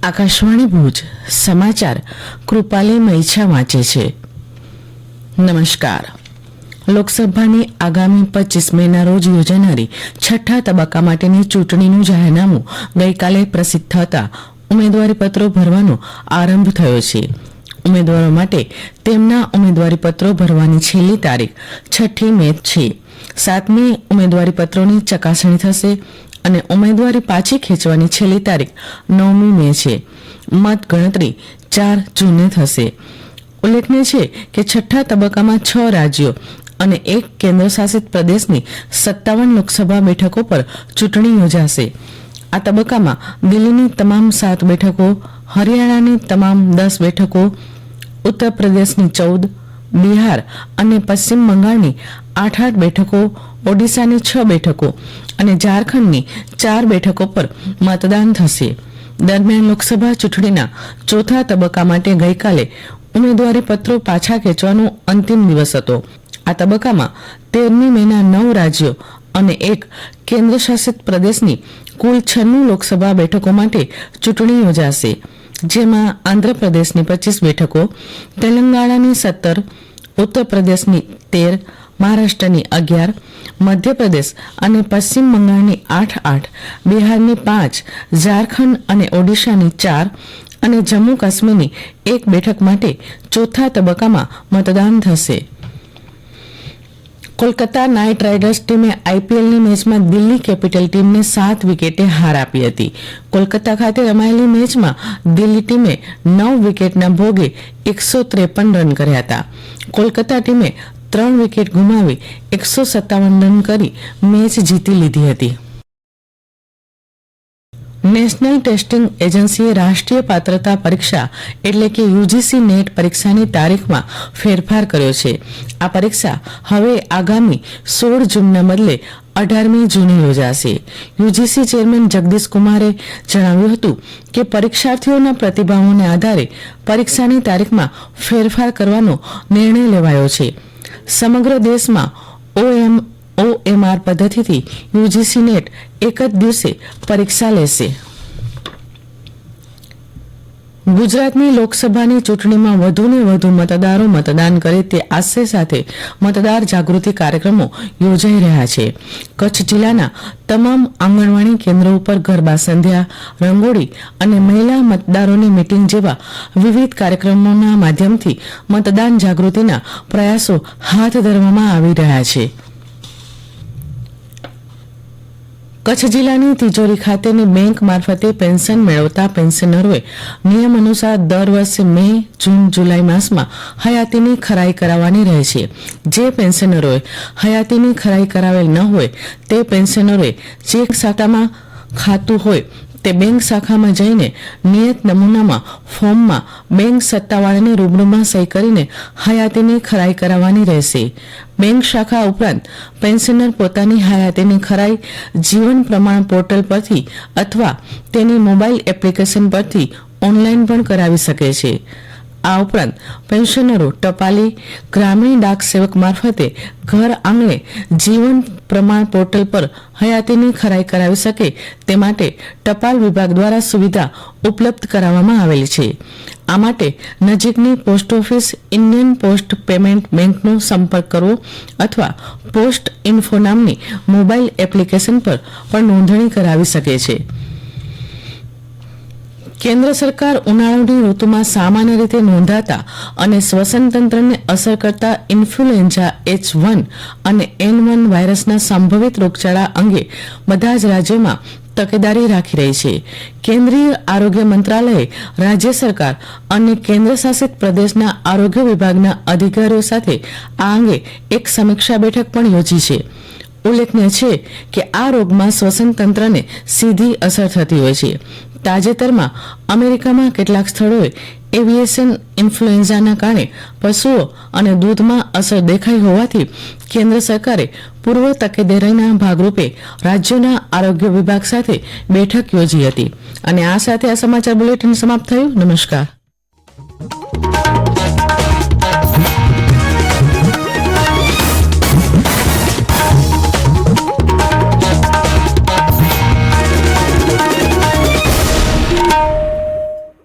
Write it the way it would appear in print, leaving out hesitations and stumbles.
આકાશવાણી ભુજ સમાચાર કૃપાલી મૈછા વાંચે છે. નમસ્કાર. લોકસભાની આગામી 25 મેના રોજ યોજાનારી છઠ્ઠા તબક્કા માટેની ચૂંટણીનું જાહેરનામું ગઈકાલે પ્રસિદ્ધ થતાં ઉમેદવારી પત્રો ભરવાનો આરંભ થયો છે. ઉમેદવારો માટે તેમના ઉમેદવારી પત્રો ભરવાની છેલ્લી તારીખ 6 મે છે. 7 મે ઉમેદવારી પત્રોની ચકાસણી થશે અને ઉમેદવારી પાછી ખેંચવાની છેલ્લી તારીખ 9 મે છે. મત ગણતરી 4 જૂને થશે. ઉલ્લેખનીય છે કે છઠ્ઠા તબક્કામાં 6 રાજ્યો અને 1 કેન્દ્રશાસિત પ્રદેશની 57 લોકસભા બેઠકો પર ચૂંટણી યોજાશે. આ તબક્કામાં દિલ્હીની તમામ 7 બેઠકો, હરિયાણાની તમામ 10 બેઠકો, ઉત્તર પ્રદેશની 14, બિહાર અને પશ્ચિમ બંગાળની 8 બેઠકો, ઓડિશાની 6 બેઠકો અને ઝારખંડની 4 બેઠકો પર મતદાન થશે. દરમિયાન લોકસભા ચૂંટણીના ચોથા તબક્કા માટે ગઈકાલે ઉમેદવારી પત્રો પાછા ખેંચવાનો અંતિમ દિવસ હતો. આ તબક્કામાં 13 મેના 9 રાજ્યો અને 1 કેન્દ્રશાસિત પ્રદેશની કુલ 96 લોકસભા બેઠકો માટે ચૂંટણી યોજાશે, જેમાં આંધ્રપ્રદેશની 25 બેઠકો, તેલંગાણાની 17, ઉત્તર પ્રદેશની 13, મહારાષ્ટ્રની 11, મધ્યપ્રદેશ અને પશ્ચિમ બંગાળની 8, બિહારની 5, ઝારખંડ અને ઓડિશાની 4 અને જમ્મુ કાશ્મીરની 1 બેઠક માટે ચોથા તબક્કામાં મતદાન થશે. કોલકાતા નાઇટ રાઇડર્સ ટીમે આઈપીએલની મેચમાં દિલ્હી કેપિટલ ટીમને 7 વિકેટે હાર આપી હતી. કોલકાતા ખાતે રમાયેલી મેચમાં દિલ્હી ટીમે 9 વિકેટના ભોગે 153 રન કર્યા હતા. કોલકાતા ટીમે 3 વિકેટ ગુમાવી 157 રન કરી મેચ જીતી લીધી હતી. નેશનલ ટેસ્ટિંગ એજન્સીએ રાષ્ટ્રીય પાત્રતા પરીક્ષા એટલે કે યુજીસી નેટ પરીક્ષાની તારીખમાં ફેરફાર કર્યો છે. આ પરીક્ષા હવે આગામી 16 જૂનના બદલે 18મી જૂને યોજાશે. યુજીસી ચેરમેન જગદીશ કુમારે જણાવ્યું હતું કે પરીક્ષાર્થીઓના પ્રતિભાવોને આધારે પરીક્ષાની તારીખમાં ફેરફાર કરવાનો નિર્ણય લેવાયો છે. સમગ્ર દેશમાં OMR પદ્ધતિથી યુજીસી નેટ એક જ દિવસે પરીક્ષા લેશે. ગુજરાતની લોકસભાની ચૂંટણીમાં વધુને વધુ મતદારો મતદાન કરે તે આશય સાથે મતદાર જાગૃતિ કાર્યક્રમો યોજાઈ રહ્યા છે. કચ્છ જિલ્લાના તમામ આંગણવાડી કેન્દ્રો ઉપર ગરબા સંધ્યા, રંગોળી અને મહિલા મતદારોની મીટિંગ જેવા વિવિધ કાર્યક્રમોના માધ્યમથી મતદાન જાગૃતિના પ્રયાસો હાથ ધરવામાં આવી રહ્યા છે. કચ્છ જિલ્લાની તિજોરી ખાતેની બેંક મારફતે પેન્શન મેળવતા પેન્શનરોએ નિયમ અનુસાર દર વર્ષે મે, જૂન, જુલાઈ માસમાં હયાતીની ખરાઈ કરાવવાની રહે છે. જે પેન્શનરોએ હયાતીની ખરાઈ કરાવેલ ન હોય તે પેન્શનરોએ જે શાખામાં ખાતું હોય તે બેંક શાખામાં જઈને નિયત નમૂનામાં ફોર્મમાં બેંક સત્તાવાળાની રૂબરૂમાં સહી કરીને હયાતીની ખરાઈ કરાવવાની રહેશે. બેંક શાખા ઉપરાંત પેન્શનર પોતાની હયાતીની ખરાઈ જીવન પ્રમાણ પોર્ટલ પરથી અથવા તેની મોબાઈલ એપ્લિકેશન પરથી ઓનલાઈન પણ કરાવી શકે છે. આ ઉપરાંત પેન્શનરો ટપાલી, ગ્રામીણ ડાક સેવક મારફતે ઘર આંગણે જીવન પ્રમાણ પોર્ટલ પર હયાતીની ખરાઈ કરાવી શકે તે માટે ટપાલ વિભાગ દ્વારા સુવિધા ઉપલબ્ધ કરાવવામાં આવેલી છે. આ માટે નજીકની post office, Indian post payment બેંકનો સંપર્ક કરવો અથવા પોસ્ટ ઇન્ફો નામની મોબાઈલ એપ્લિકેશન પર પણ નોંધણી કરાવી શકે છે. કેન્દ્ર સરકાર ઉનાળાની ઋતુમાં સામાન્ય રીતે નોંધાતા અને શ્વસન તંત્રને અસર કરતા ઇન્ફ્લુએન્ઝા H1 અને N1 વાયરસના સંભવિત રોગચાળા અંગે બધા જ રાજ્યોમાં તકેદારી રાખી રહી છે. કેન્દ્રીય આરોગ્ય મંત્રાલયે રાજ્ય સરકાર અને કેન્દ્રશાસિત પ્રદેશના આરોગ્ય વિભાગના અધિકારીઓ સાથે આ અંગે એક સમીક્ષા બેઠક પણ યોજી છે. ઉલ્લેખનીય છે કે આ રોગમાં શ્વસન તંત્રને સીધી અસર થતી હોય છે. તાજેતરમાં અમેરિકામાં કેટલાક સ્થળોએ એવિએશન ઇન્ફ્લુએન્ઝાના કારણે પશુઓ અને દૂધમાં અસર દેખાઈ હોવાથી કેન્દ્ર સરકારે પૂર્વ તકેદારીના ભાગરૂપે રાજ્યોના આરોગ્ય વિભાગ સાથે બેઠક યોજી હતી. અને આ સાથે આ સમાચાર બુલેટિન સમાપ્ત થયું. નમસ્કાર.